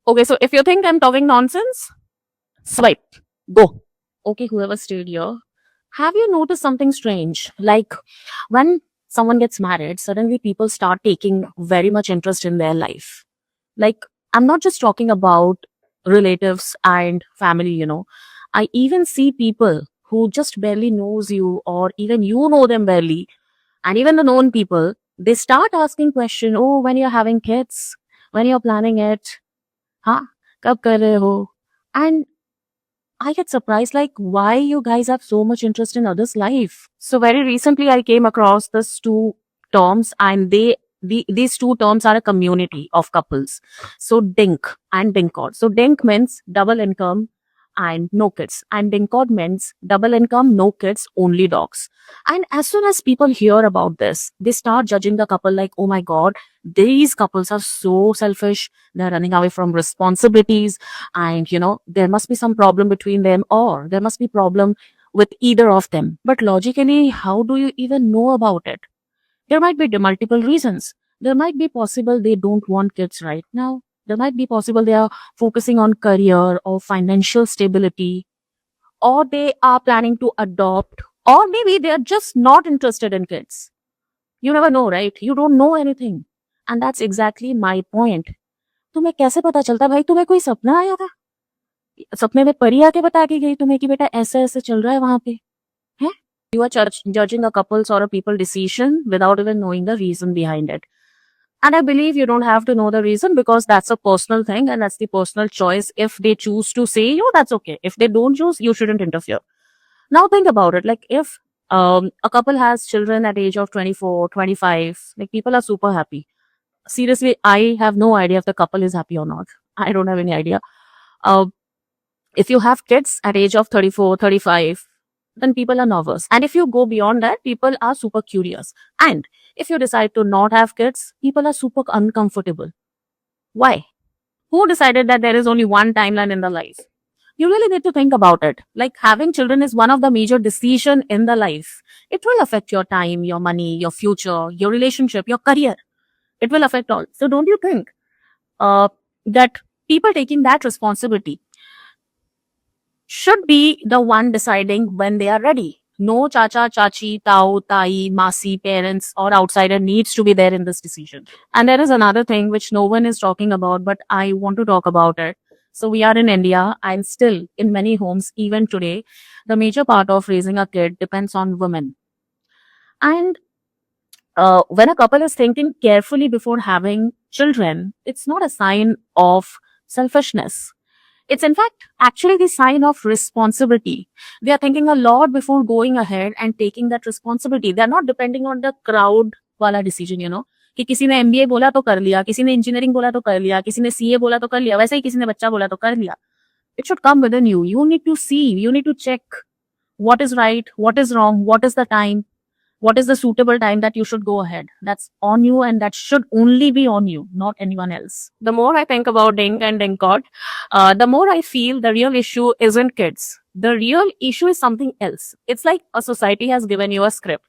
Okay, so if you think I'm talking nonsense, swipe. Go. Okay, whoever stayed here. Have you noticed something strange? Like when someone gets married, suddenly people start taking very much interest in their life. Like, I'm not just talking about relatives and family. I even see people who just barely knows you or even you know them barely. And even the known people, they start asking question, oh, when you're having kids, when you're planning it, huh? Kab kar rahe ho? And I get surprised, like, why you guys have so much interest in others' life. So very recently, I came across these two terms, and these two terms are a community of couples. So DINK and DINKOD. So DINK means double income and no kids, and DINKOD means double income, no kids, only dogs. And as soon as people hear about this, they start judging the couple like, oh my god, these couples are so selfish. They're running away from responsibilities, and there must be some problem between them, or there must be problem with either of them. But logically, how do you even know about it? There might be multiple reasons. There might be possible they don't want kids right now. There might be possible they are focusing on career or financial stability, or they are planning to adopt, or maybe they are just not interested in kids. You never know, right? You don't know anything. And that's exactly my point. तुम्हें कैसे पता चलता भाई? तुम्हें कोई सपना आया था? सपने में परी आके बता के गई तुम्हें कि बेटा ऐसे ऐसे चल रहा है वहां पे? हैं? You are judging a couple's or a people decision without even knowing the reason behind it. And I believe you don't have to know the reason, because that's a personal thing and that's the personal choice. If they choose to say you, that's okay. If they don't choose, you shouldn't interfere. Now think about it. Like if a couple has children at age of 24, 25, like people are super happy. Seriously, I have no idea if the couple is happy or not. I don't have any idea. Uh, if you have kids at age of 34, 35, then people are nervous. And if you go beyond that, people are super curious. And if you decide to not have kids, people are super uncomfortable. Why? Who decided that there is only one timeline in the life? You really need to think about it. Like having children is one of the major decision in the life. It will affect your time, your money, your future, your relationship, your career. It will affect all. So don't you think that people taking that responsibility should be the one deciding when they are ready? No chacha, chachi, tao, tai, masi, parents, or outsider needs to be there in this decision. And there is another thing which no one is talking about, but I want to talk about it. So we are in India, and still in many homes, even today, the major part of raising a kid depends on women. And when a couple is thinking carefully before having children, it's not a sign of selfishness. It's in fact actually the sign of responsibility. They are thinking a lot before going ahead and taking that responsibility. They are not depending on the crowd वाला decision. कि किसी ने MBA बोला तो कर लिया, किसी ने इंजीनियरिंग बोला तो कर लिया, किसी ने CA बोला तो कर लिया, वैसे ही किसी ने बच्चा बोला तो कर लिया. It should come within you. You need to see, you need to check what is right, what is wrong, what is the time, what is the suitable time that you should go ahead. That's on you, and that should only be on you, not anyone else. The more I think about Dink and Dinkot, the more I feel the real issue isn't kids. The real issue is something else. It's like a society has given you a script.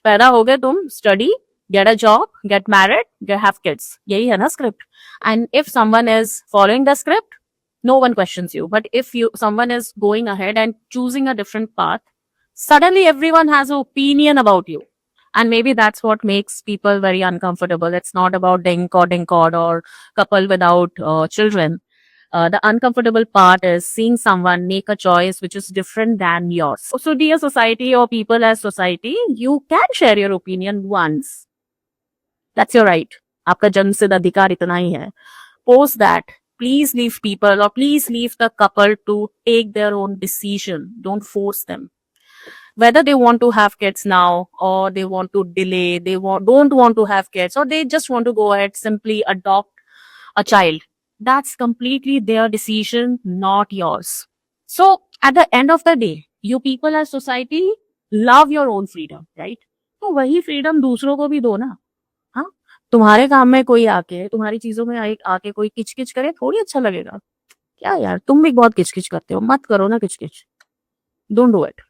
पैदा हो गए तुम, study, get a job, get married, have kids. यही है ना script. And if someone is following the script, no one questions you. But if someone is going ahead and choosing a different path, suddenly everyone has an opinion about you. And maybe that's what makes people very uncomfortable. It's not about Dinkod or couple without children. The uncomfortable part is seeing someone make a choice which is different than yours. So dear society, or people as society, you can share your opinion once. That's your right. आपका जन्मसिद्ध अधिकार इतना ही है. Post that, please leave people, or please leave the couple to take their own decision. Don't force them. Whether they want to have kids now, or they want to delay, don't want to have kids, or they just want to go ahead, simply adopt a child. That's completely their decision, not yours. So at the end of the day, you people as society love your own freedom, right? तो वही freedom दूसरों को भी दो ना. हाँ, तुम्हारे काम में कोई आके तुम्हारी चीजों में आके कोई किचकिच करे, थोड़ी अच्छा लगेगा. क्या यार, तुम भी बहुत किचकिच करते हो. मत करो ना किचकिच. Don't do it.